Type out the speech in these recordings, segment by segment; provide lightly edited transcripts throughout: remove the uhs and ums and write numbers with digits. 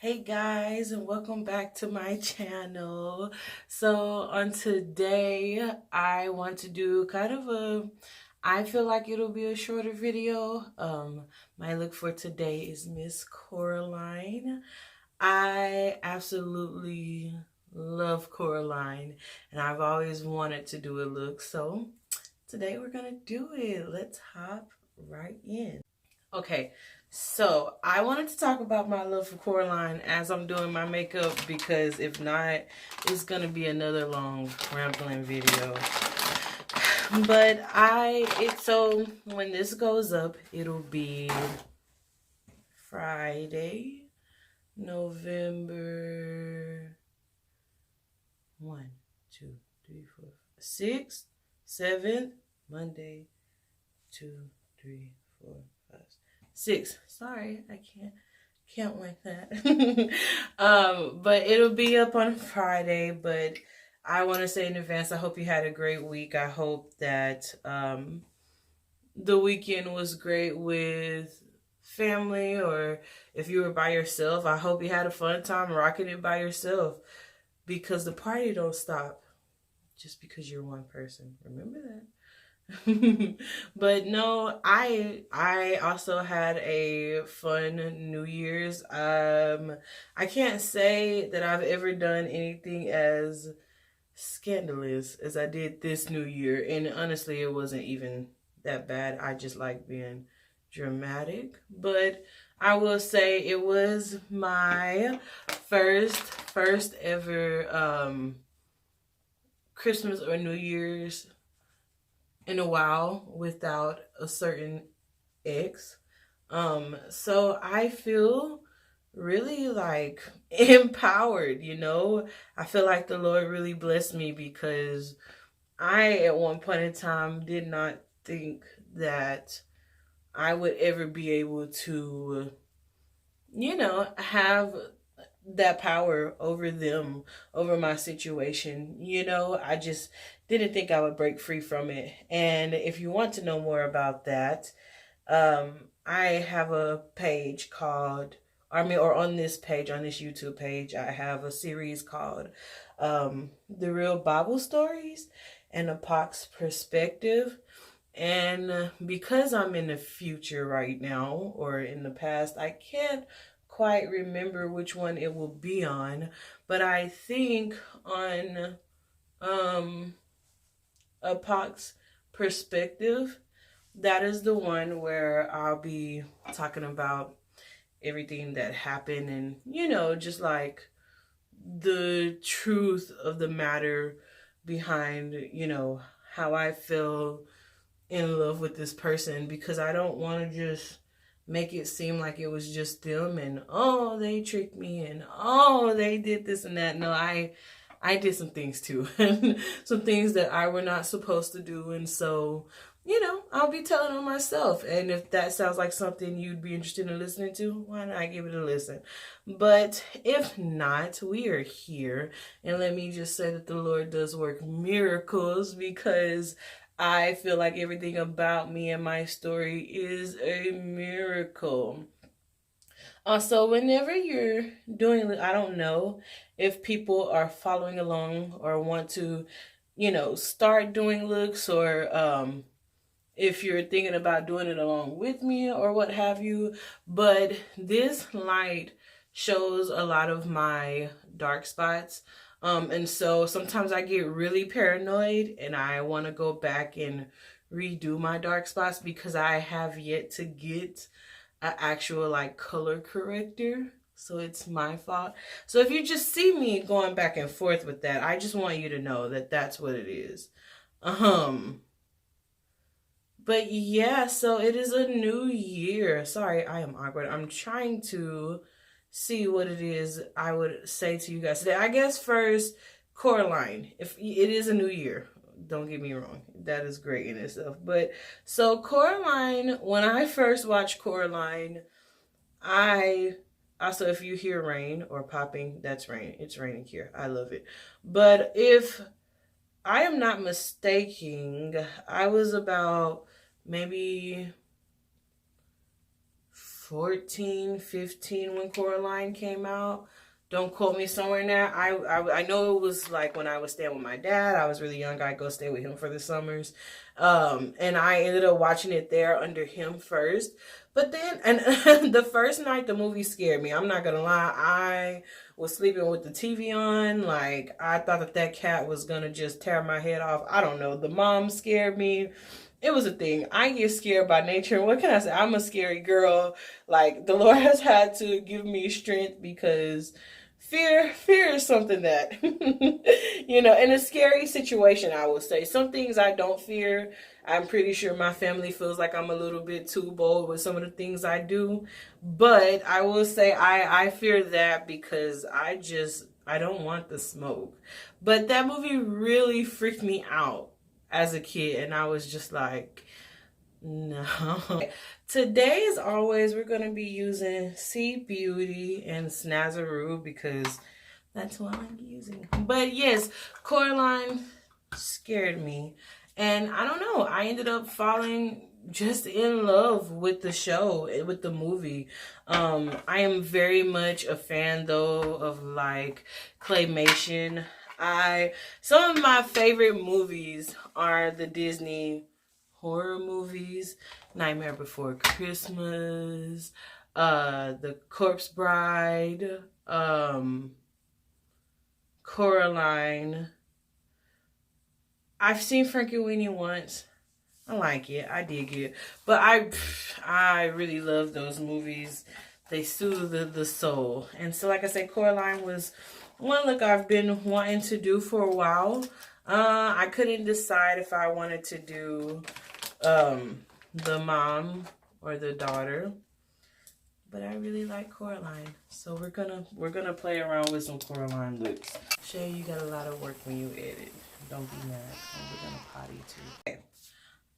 Hey guys, and welcome back to my channel. So on today I want to do kind of I feel like it'll be a shorter video. My look for today is Miss Coraline. I absolutely love Coraline and I've always wanted to do a look, so today we're gonna do it. Let's hop right in. Okay, so I wanted to talk about my love for Coraline as I'm doing my makeup, because if not, it's gonna be another long rambling video. But so when this goes up, it'll be Friday, November 1, 2, 3, 4, 6, 7, Monday, 2, 3, 4, 5, 6. Sorry, I can't like that. But it'll be up on Friday. But I want to say in advance, I hope you had a great week. I hope that the weekend was great with family, or if you were by yourself, I hope you had a fun time rocking it by yourself, because the party don't stop just because you're one person. Remember that. But no, I also had a fun New Year's. I can't say that I've ever done anything as scandalous as I did this New Year, and honestly it wasn't even that bad. I just like being dramatic. But I will say it was my first ever Christmas or New Year's in a while without a certain ex. So I feel really like empowered, you know? I feel like the Lord really blessed me, because I at one point in time did not think that I would ever be able to, have that power over them, over my situation. I just didn't think I would break free from it. And if you want to know more about that, I have a page called, or on this page, on this YouTube page, I have a series called The Real Bible Stories and a Pox Perspective. And because I'm in the future right now, or in the past, I can't quite remember which one it will be on, but I think on a Pox Perspective, that is the one where I'll be talking about everything that happened, and just like the truth of the matter behind how I feel in love with this person, because I don't want to just make it seem like it was just them and oh they tricked me and oh they did this and that. No, I did some things too. Some things that I were not supposed to do, and so I'll be telling on myself. And if that sounds like something you'd be interested in listening to, why not give it a listen? But if not, we are here. And let me just say that the Lord does work miracles, because I feel like everything about me and my story is a miracle. Also, whenever you're doing, I don't know if people are following along or want to, start doing looks, or if you're thinking about doing it along with me or what have you, but this light shows a lot of my dark spots. And so sometimes I get really paranoid and I want to go back and redo my dark spots, because I have yet to get an actual like color corrector. So it's my fault. So if you just see me going back and forth with that, I just want you to know that that's what it is. But yeah, so it is a new year. Sorry, I am awkward. I'm trying to see what it is I would say to you guys today. I guess first, Coraline. If it is a new year, don't get me wrong, that is great in itself. But so Coraline, when I first watched Coraline, I also, if you hear rain or popping, that's rain. It's raining here. I love it. But if I am not mistaken, I was about maybe 14, 15 when Coraline came out. Don't quote me somewhere in there. I know it was like when I was staying with my dad. I was really young. I'd go stay with him for the summers. And I ended up watching it there under him first. But then, and the first night the movie scared me. I'm not gonna lie. I was sleeping with the TV on. Like, I thought that that cat was gonna just tear my head off. I don't know. The mom scared me. It was a thing. I get scared by nature. What can I say? I'm a scary girl. Like, the Lord has had to give me strength because fear is something that, you know, in a scary situation, I would say. Some things I don't fear. I'm pretty sure my family feels like I'm a little bit too bold with some of the things I do. But I will say I fear that because I don't want the smoke. But that movie really freaked me out as a kid. And I was just like, no. Today, as always, we're going to be using C Beauty and Snazzaroo because that's what I'm using. But yes, Coraline scared me. And I don't know, I ended up falling just in love with the show, with the movie. I am very much a fan, though, of like claymation. Some of my favorite movies are the Disney horror movies, Nightmare Before Christmas, The Corpse Bride, Coraline. I've seen Frankenweenie once. I like it. I dig it. But I really love those movies. They soothe the soul. And so, like I said, Coraline was one look I've been wanting to do for a while. I couldn't decide if I wanted to do the mom or the daughter, but I really like Coraline, so we're gonna play around with some Coraline looks. Shay, you got a lot of work when you edit. Don't be mad. We're gonna potty too. Okay.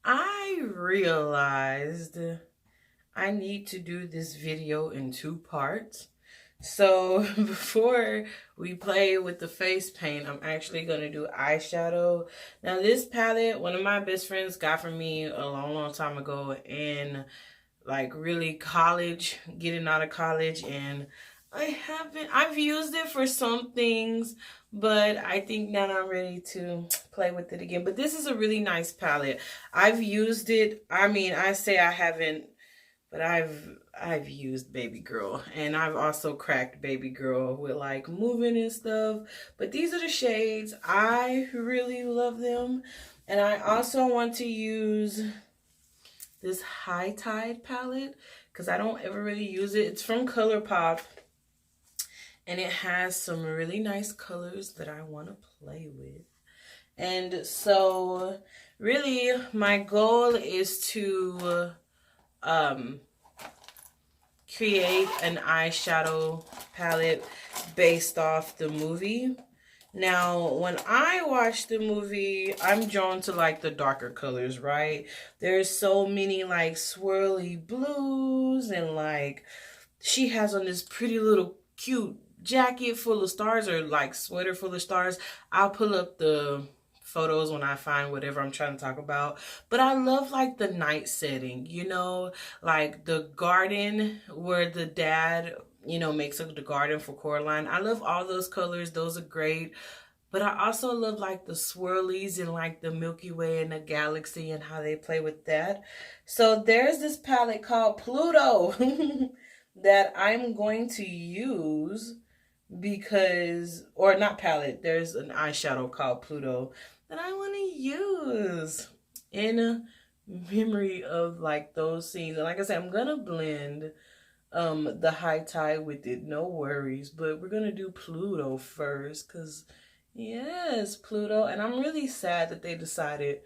I realized I need to do this video in 2 parts. So before we play with the face paint, I'm actually going to do eyeshadow. Now this palette, one of my best friends got for me a long time ago in like really college, getting out of college. And I've used it for some things, but I think now I'm ready to play with it again. But this is a really nice palette. I've used it. I mean, I say I haven't, but I've used Baby Girl, and I've also cracked Baby Girl with like moving and stuff. But these are the shades. I really love them. And I also want to use this High Tide palette because I don't ever really use it. It's from ColourPop, and it has some really nice colors that I want to play with. And so really my goal is to create an eyeshadow palette based off the movie. Now, when I watch the movie, I'm drawn to like the darker colors, right? There's so many like swirly blues, and like she has on this pretty little cute jacket full of stars, or like sweater full of stars. I'll pull up the photos when I find whatever I'm trying to talk about. But I love like the night setting, you know, like the garden where the dad, you know, makes up the garden for Coraline. I love all those colors. Those are great. But I also love like the swirlies and like the Milky Way and the galaxy and how they play with that. So there's this palette called Pluto that I'm going to use because, or not palette, there's an eyeshadow called Pluto that I want to use in memory of like those scenes. And like I said, I'm gonna blend the High Tide with it, no worries, but we're gonna do Pluto first because yes, Pluto. And I'm really sad that they decided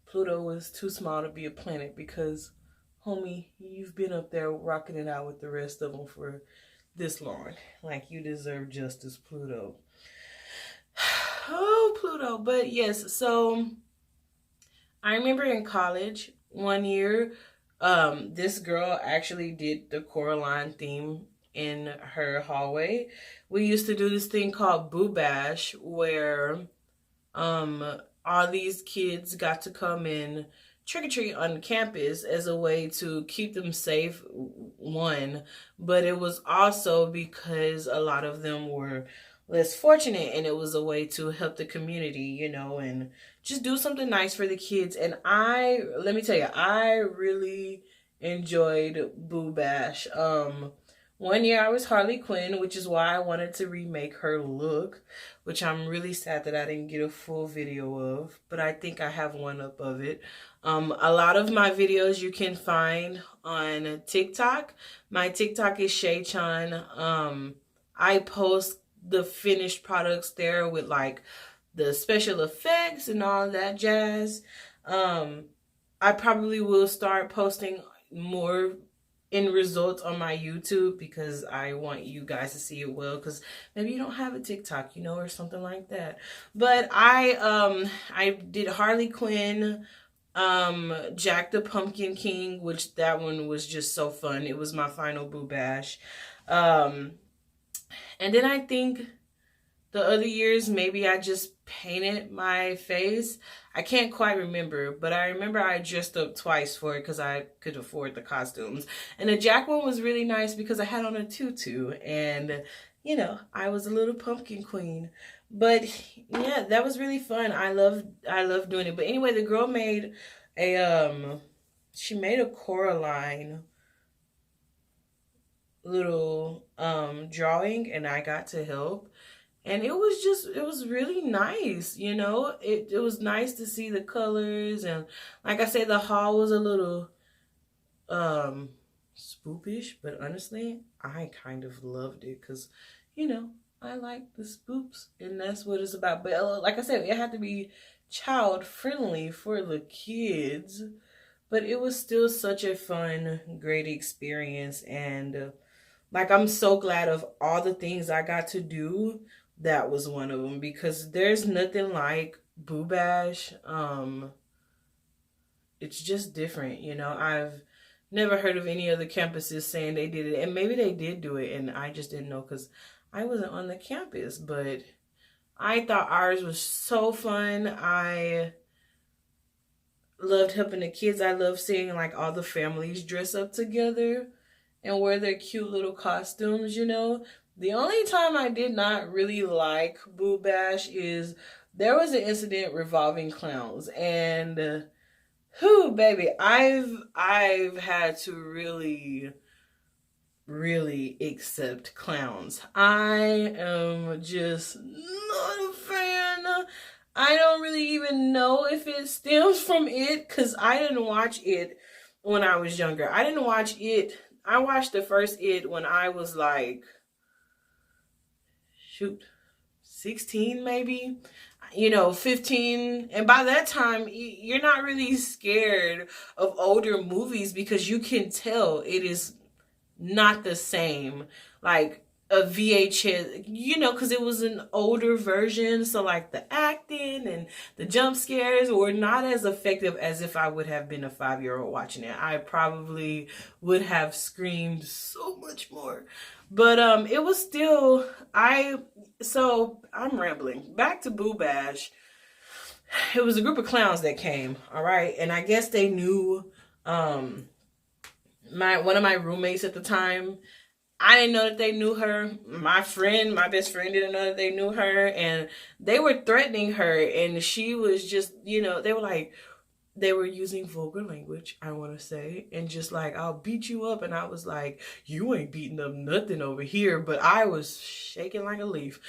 Pluto was too small to be a planet because homie, you've been up there rocking it out with the rest of them for this long. Like, you deserve justice, Pluto. Oh, Pluto. But yes, so I remember in college one year, this girl actually did the Coraline theme in her hallway. We used to do this thing called Boo Bash, where all these kids got to come in trick-or-treat on campus as a way to keep them safe, one, but it was also because a lot of them were less fortunate, and it was a way to help the community, you know, and just do something nice for the kids. And let me tell you, I really enjoyed Boo Bash. One year I was Harley Quinn, which is why I wanted to remake her look, which I'm really sad that I didn't get a full video of, but I think I have one up of it. A lot of my videos you can find on TikTok. My TikTok is Shay-chan. I post the finished products there with like the special effects and all that jazz. I probably will start posting more end results on my YouTube because I want you guys to see it well, because maybe you don't have a TikTok, you know, or something like that. But I did Harley Quinn, Jack the Pumpkin King, which that one was just so fun. It was my final Boo Bash. And then I think the other years, maybe I just painted my face. I can't quite remember, but I remember I dressed up twice for it because I could afford the costumes. And the Jack one was really nice because I had on a tutu, and, you know, I was a little pumpkin queen. But yeah, that was really fun. I love doing it. But anyway, the girl made she made a Coraline little drawing, and I got to help. And it was really nice, you know. It was nice to see the colors, and like I said, the haul was a little spoopish, but honestly, I kind of loved it because, you know, I like the spoops, and that's what it's about. But like I said, it had to be child friendly for the kids, but it was still such a fun, great experience. And like, I'm so glad of all the things I got to do. That was one of them, because there's nothing like Boo Bash. It's just different, you know. I've never heard of any other campuses saying they did it, and maybe they did do it and I just didn't know because I wasn't on the campus. But I thought ours was so fun. I loved helping the kids. I love seeing like all the families dress up together and wear their cute little costumes, you know. The only time I did not really like Boo Bash is there was an incident revolving clowns, and whew, baby, I've had to really accept clowns. I am just not a fan. I don't really even know if it stems from it, because I didn't watch it when I was younger. I didn't watch it. I watched the first It when I was like, shoot, 16 maybe, you know, 15. And by that time, you're not really scared of older movies because you can tell it is not the same. Like a VHS, you know, because it was an older version. So like the acting and the jump scares were not as effective as if I would have been a 5-year-old watching it. I probably would have screamed so much more. But it was still, so I'm rambling. Back to Boo Bash. It was a group of clowns that came, all right? And I guess they knew one of my roommates at the time. I didn't know that they knew her. My best friend didn't know that they knew her, and they were threatening her, and she was just, you know, they were using vulgar language, I want to say, and just like, I'll beat you up. And I was like, you ain't beating up nothing over here. But I was shaking like a leaf.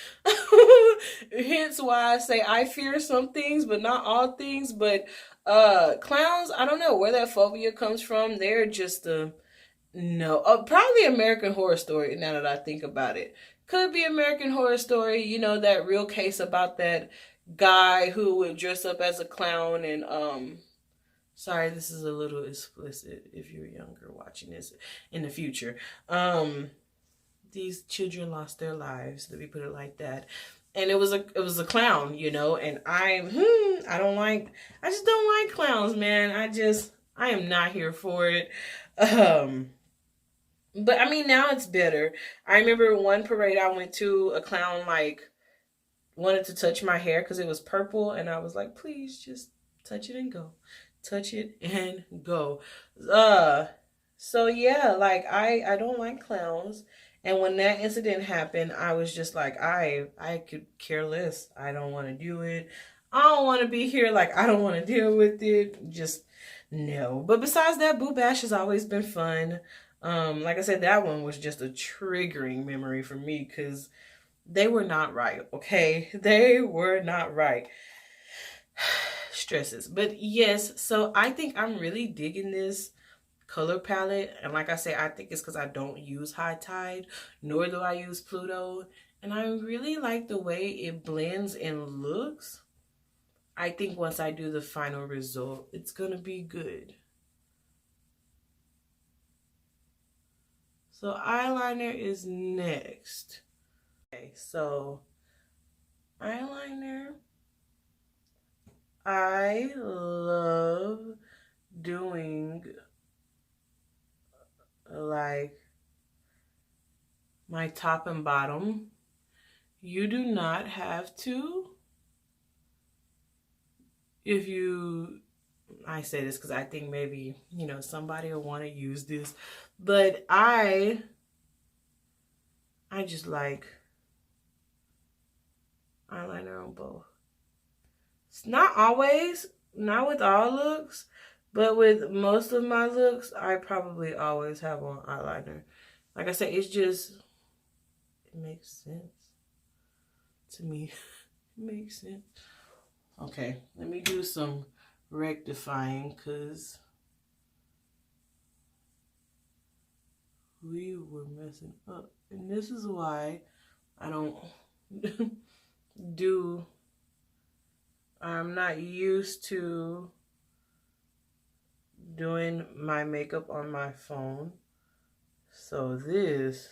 Hence why I say I fear some things, but not all things. But clowns, I don't know where that phobia comes from. They're just probably American Horror Story, now that I think about it. Could be American Horror Story, you know, that real case about that guy who would dress up as a clown. And sorry, this is a little explicit if you're younger watching this in the future. These children lost their lives, let me put it like that. And it was a clown, you know, and I just don't like clowns, man. I am not here for it. But I mean, now it's better. I remember one parade I went to, a clown like wanted to touch my hair because it was purple, and I was like, please just touch it and go. touch it, and go. So yeah, like I don't like clowns. And when that incident happened, I was just like, I could care less. I don't want to do it. I don't want to be here. Like, I don't want to deal with it. Just no. But besides that, Boo Bash has always been fun. Like I said, that one was just a triggering memory for me because they were not right. Okay, they were not right. Stresses. But yes, so I think I'm really digging this color palette. And like I say, I think it's because I don't use High Tide, nor do I use Pluto. And I really like the way it blends and looks. I think once I do the final result, it's going to be good. So eyeliner is next. Okay, so eyeliner. I love doing like my top and bottom. You do not have to. If you, I say this because I think maybe, you know, somebody will want to use this, but I just like eyeliner on both. It's not always, not with all looks, but with most of my looks, I probably always have on eyeliner. Like I said, it's just, it makes sense to me. It makes sense. Okay, let me do some rectifying because we were messing up. And this is why I don't do, I'm not used to doing my makeup on my phone. So this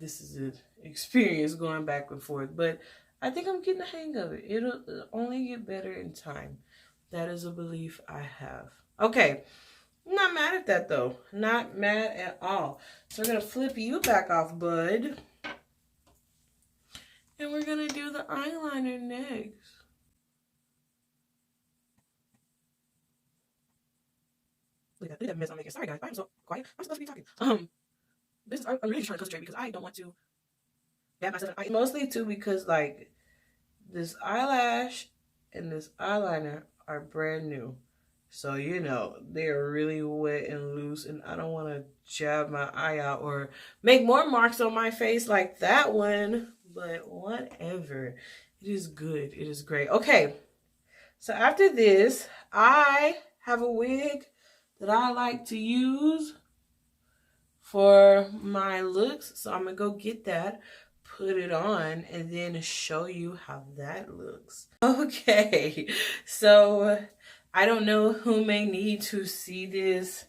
is an experience going back and forth. But I think I'm getting the hang of it. It'll only get better in time. That is a belief I have. Okay. I'm not mad at that though. Not mad at all. So we're going to flip you back off, bud. And we're going to do the eyeliner next. Look at that mess I'm making. Sorry guys, I'm so quiet. I'm supposed to be talking. I'm really trying to concentrate because I don't want to bad myself. Mostly too because like this eyelash and this eyeliner are brand new. So, you know, they're really wet and loose and I don't want to jab my eye out or make more marks on my face like that one. But whatever. It is good. It is great. Okay. So after this, I have a wig that I like to use for my looks. So I'm going to go get that, put it on, and then show you how that looks. Okay. So I don't know who may need to see this,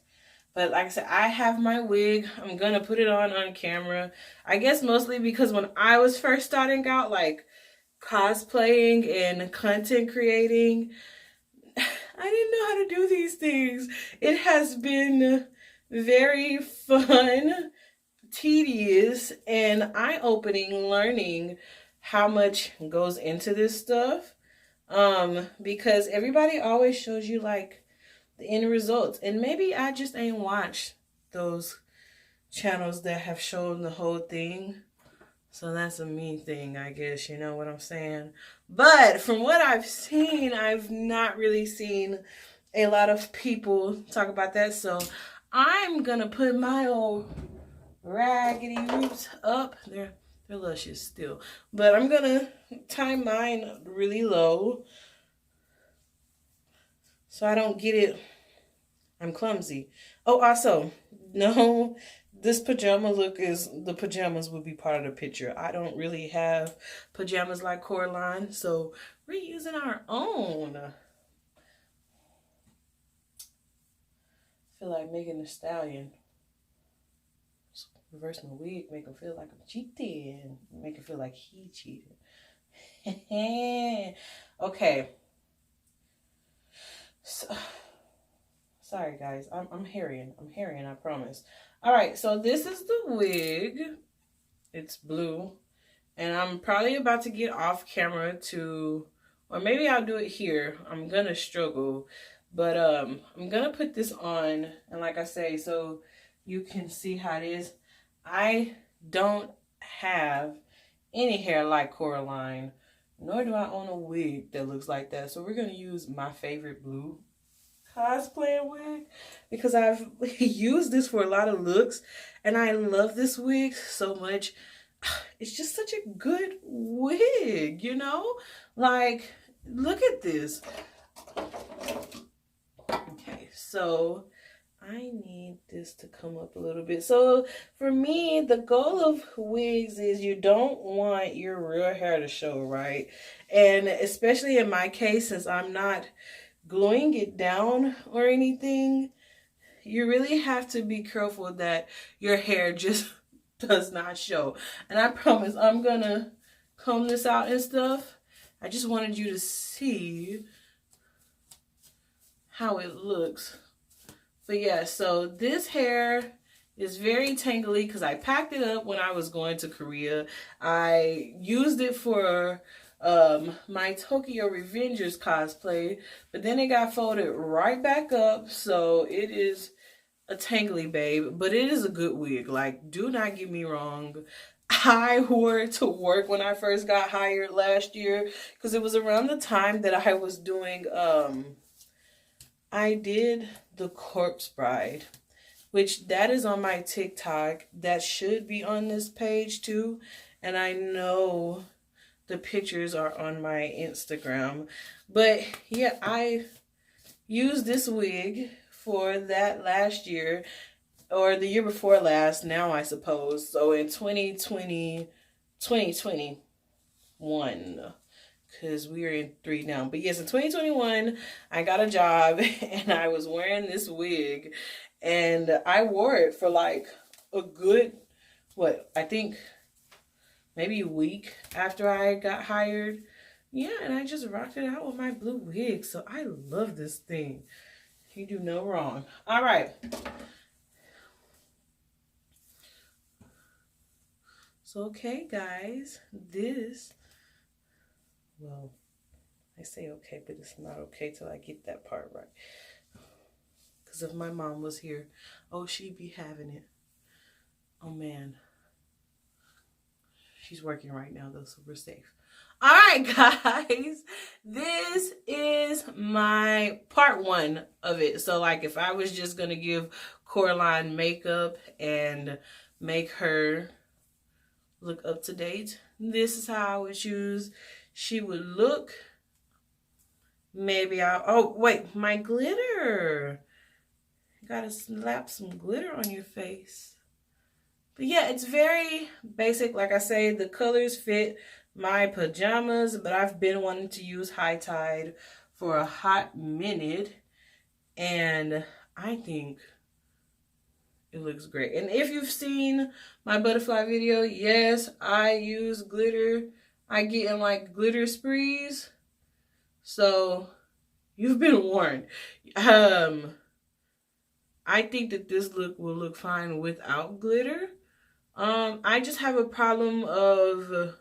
but like I said, I have my wig. I'm going to put it on camera. I guess mostly because when I was first starting out, like cosplaying and content creating, I didn't know how to do these things. It has been very fun, tedious, and eye-opening learning how much goes into this stuff. Because everybody always shows you like the end results. And maybe I just ain't watched those channels that have shown the whole thing. So that's a me thing, I guess, you know what I'm saying? But from what I've seen, I've not really seen a lot of people talk about that. So I'm gonna put my old raggedy roots up. They're luscious still. But I'm gonna tie mine really low so I don't get it. I'm clumsy. Oh, also, no, this pajama look is, the pajamas will be part of the picture. I don't really have pajamas like Coraline, so we're using our own. I feel like making a stallion. Reverse my wig, make him feel like I'm cheating. Make him feel like he cheated. Okay. So, sorry guys, I'm hairying, I promise. All right, so this is the wig. It's blue, and I'm probably about to get off camera to, or maybe I'll do it here. I'm gonna struggle, But I'm gonna put this on, and like I say, so you can see how it is. I don't have any hair like Coraline, nor do I own a wig that looks like that. So we're gonna use my favorite blue cosplay wig because I've used this for a lot of looks, and I love this wig so much. It's just such a good wig, you know? Like, look at this. Okay, so I need this to come up a little bit. So for me, the goal of wigs is you don't want your real hair to show, right? And especially in my case, since I'm not gluing it down or anything, you really have to be careful that your hair just does not show. And I promise I'm gonna comb this out and stuff. I just wanted you to see how it looks. But yeah, so this hair is very tangly because I packed it up when I was going to Korea. I used it for my Tokyo Revengers cosplay, but then it got folded right back up. So it is a tangly babe, but it is a good wig. Like, do not get me wrong. I wore it to work when I first got hired last year because it was around the time that I was doing I did the Corpse Bride, which that is on my TikTok. That should be on this page too. And I know the pictures are on my Instagram. But yeah, I used this wig for that last year, or the year before last now, I suppose. So in 2021. Because we are in 3 now. But yes, in 2021, I got a job and I was wearing this wig. And I wore it for like a good, I think maybe a week after I got hired. Yeah, and I just rocked it out with my blue wig. So I love this thing. You do no wrong. All right. So, okay, guys, well, I say okay, but it's not okay till I get that part right. Because if my mom was here, oh, she'd be having it. Oh, man. She's working right now, though, so we're safe. All right, guys. This is my part 1 of it. So, like, if I was just going to give Coraline makeup and make her look up to date, this is how I would choose she would look. Maybe oh wait, my glitter. You gotta slap some glitter on your face. But yeah, it's very basic. Like I say, the colors fit my pajamas, but I've been wanting to use High Tide for a hot minute, and I think it looks great. And if you've seen my butterfly video, yes, I use glitter. I get in like glitter sprees. So you've been warned. I think that this look will look fine without glitter. I just have a problem of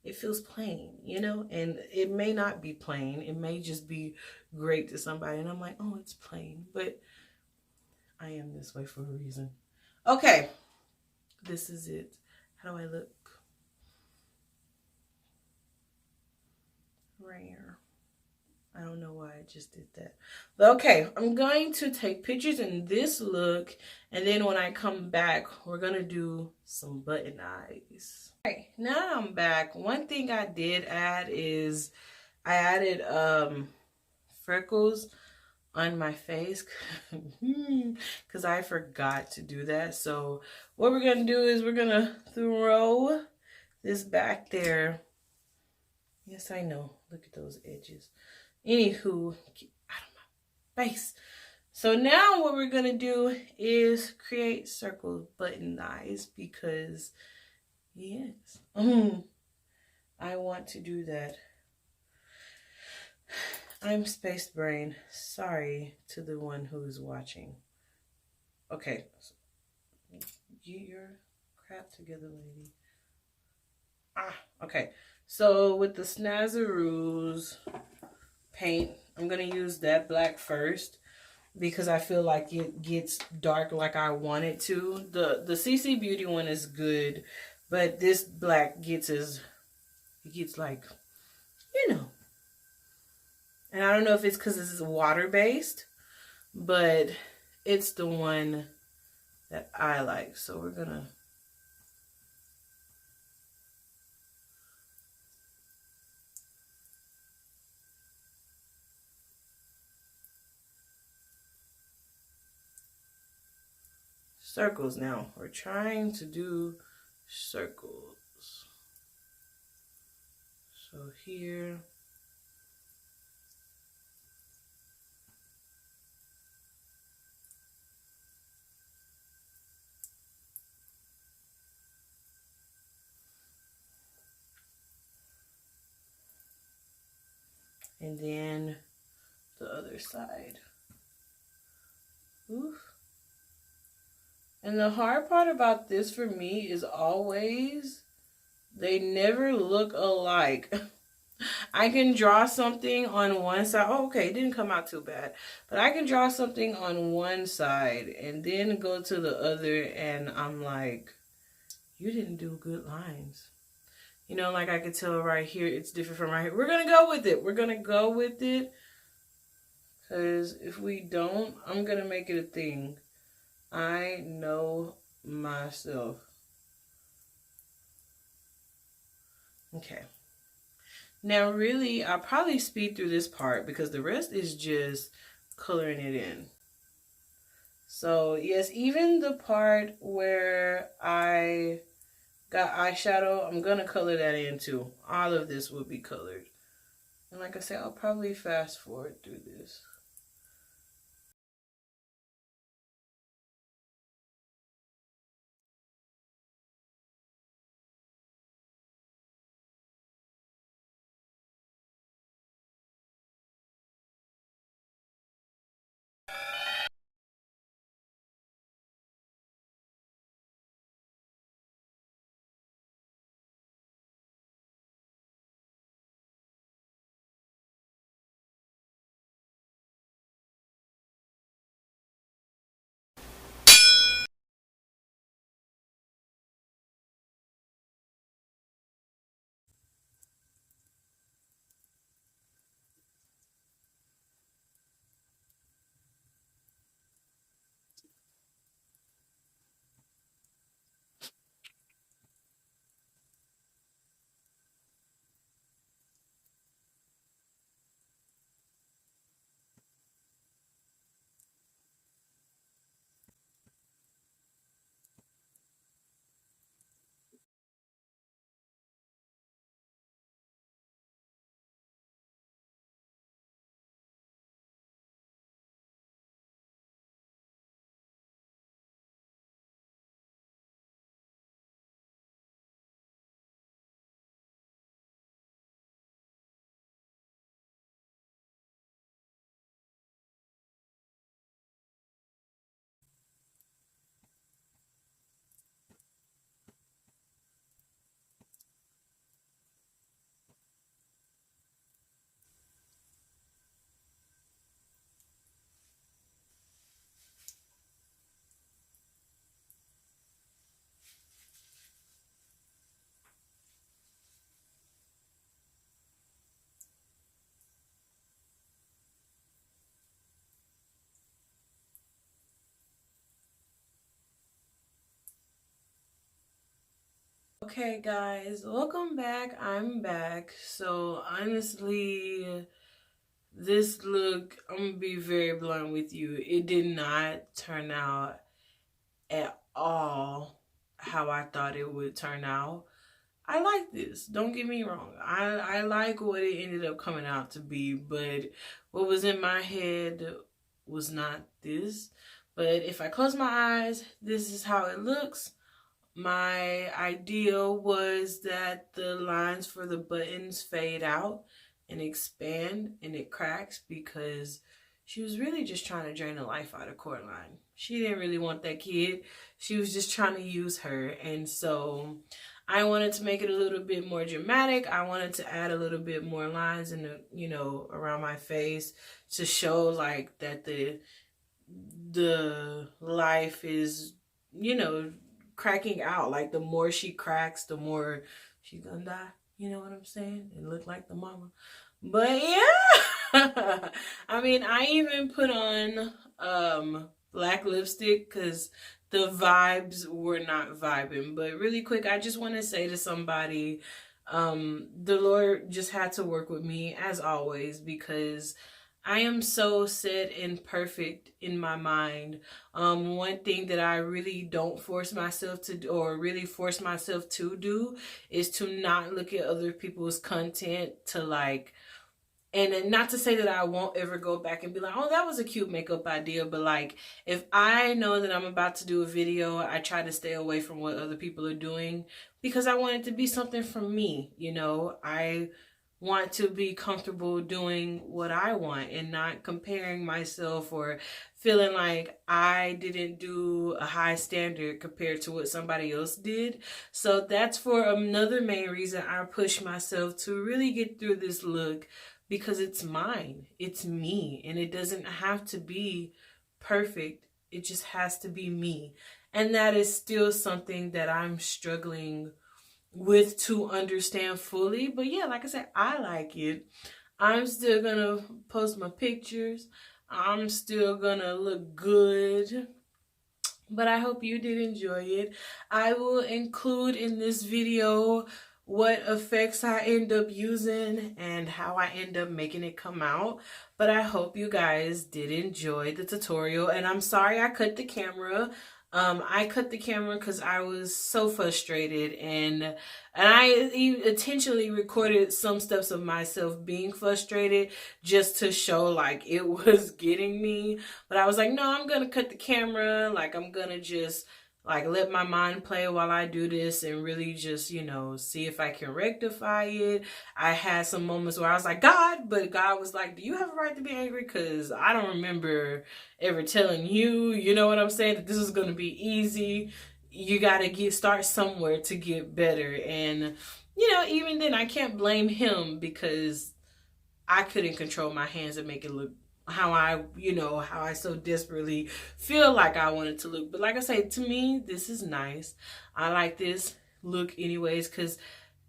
it feels plain, you know, and it may not be plain. It may just be great to somebody. And I'm like, oh, it's plain, but I am this way for a reason. Okay, this is it. How do I look? Rare. I don't know why I just did that. But okay, I'm going to take pictures in this look, and then when I come back, we're going to do some button eyes. Okay, now I'm back. One thing I did add is I added freckles on my face because I forgot to do that. So what we're going to do is we're going to throw this back there. Yes, I know. Look at those edges. Anywho, get out of my face. So now what we're going to do is create circle button eyes because, yes, I want to do that. I'm Space Brain. Sorry to the one who is watching. Okay. Get your crap together, lady. Okay. So with the Snazzaroos paint. I'm going to use that black first because I feel like it gets dark like I want it to. The CC Beauty one is good, but this black gets like, you know. And I don't know if it's because it's water-based, but it's the one that I like. So we're going to... circles now. We're trying to do circles. So here. And then the other side. Oof. And the hard part about this for me is always they never look alike. I can draw something on one side. Oh, okay, it didn't come out too bad. But I can draw something on one side and then go to the other and I'm like, you didn't do good lines. You know, like I could tell right here, it's different from right here. We're going to go with it. We're going to go with it. Because if we don't, I'm going to make it a thing. I know myself. Okay. Now, really, I'll probably speed through this part because the rest is just coloring it in. So, yes, even the part where I got eyeshadow, I'm going to color that in too. All of this will be colored. And like I said, I'll probably fast forward through this. Okay guys, welcome back. I'm back. So honestly, this look, I'm gonna be very blunt with you. It did not turn out at all how I thought it would turn out. I like this. Don't get me wrong. I like what it ended up coming out to be, but what was in my head was not this. But if I close my eyes, this is how it looks. My idea was that the lines for the buttons fade out and expand and it cracks because she was really just trying to drain the life out of Coraline. She didn't really want that kid. She was just trying to use her. And so I wanted to make it a little bit more dramatic. I wanted to add a little bit more lines in the, you know, around my face to show like that the life is, you know, cracking out. Like the more she cracks, the more she's gonna die. You know what I'm saying? It looked like the mama. But yeah. I mean, I even put on black lipstick because the vibes were not vibing. But really quick, I just want to say to somebody, the Lord just had to work with me as always, because I am so set and perfect in my mind. One thing that I really don't force myself to do, or really force myself to do, is to not look at other people's content to like, and not to say that I won't ever go back and be like, oh, that was a cute makeup idea. But like, if I know that I'm about to do a video, I try to stay away from what other people are doing, because I want it to be something from me. You know, I want to be comfortable doing what I want and not comparing myself or feeling like I didn't do a high standard compared to what somebody else did. So that's for another main reason I push myself to really get through this look, because it's mine, it's me, and it doesn't have to be perfect. It just has to be me. And that is still something that I'm struggling with to understand fully. But yeah, like I said, I like it. I'm still gonna post my pictures. I'm still gonna look good. But I hope you did enjoy it. I will include in this video what effects I end up using and how I end up making it come out. But I hope you guys did enjoy the tutorial. And I'm sorry I cut the camera. I cut the camera because I was so frustrated, and I intentionally recorded some steps of myself being frustrated just to show like it was getting me. But I was like, no, I'm gonna cut the camera. Like, I'm gonna just like let my mind play while I do this and really just, you know, see if I can rectify it. I had some moments where I was like, God, but God was like, do you have a right to be angry? Because I don't remember ever telling you, you know what I'm saying, that this is going to be easy. You got to start somewhere to get better. And, you know, even then I can't blame him, because I couldn't control my hands and make it look how I, you know, how I so desperately feel like I want it to look. But like I say, to me, this is nice. I like this look anyways, because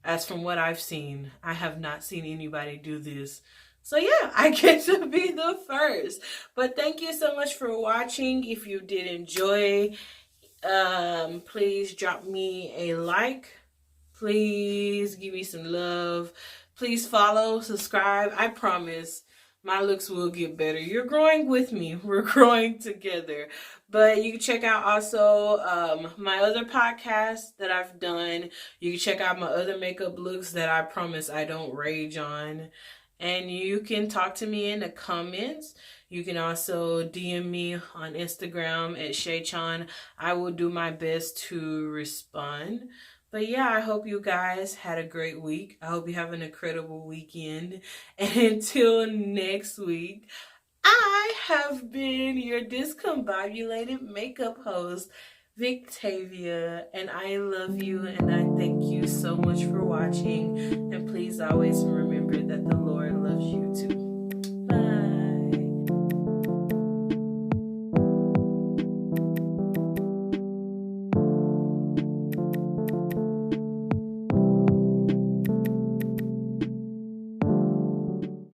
as from what I've seen, I have not seen anybody do this. So yeah, I get to be the first. But thank you so much for watching. If you did enjoy, please drop me a like. Please give me some love. Please follow, subscribe. I promise my looks will get better. You're growing with me. We're growing together. But you can check out also my other podcasts that I've done. You can check out my other makeup looks that I promise I don't rage on. And you can talk to me in the comments. You can also DM me on Instagram at Shaychan. I will do my best to respond. But yeah, I hope you guys had a great week. I hope you have an incredible weekend. And until next week, I have been your discombobulated makeup host, Victavia. And I love you, and I thank you so much for watching. And please always remember that the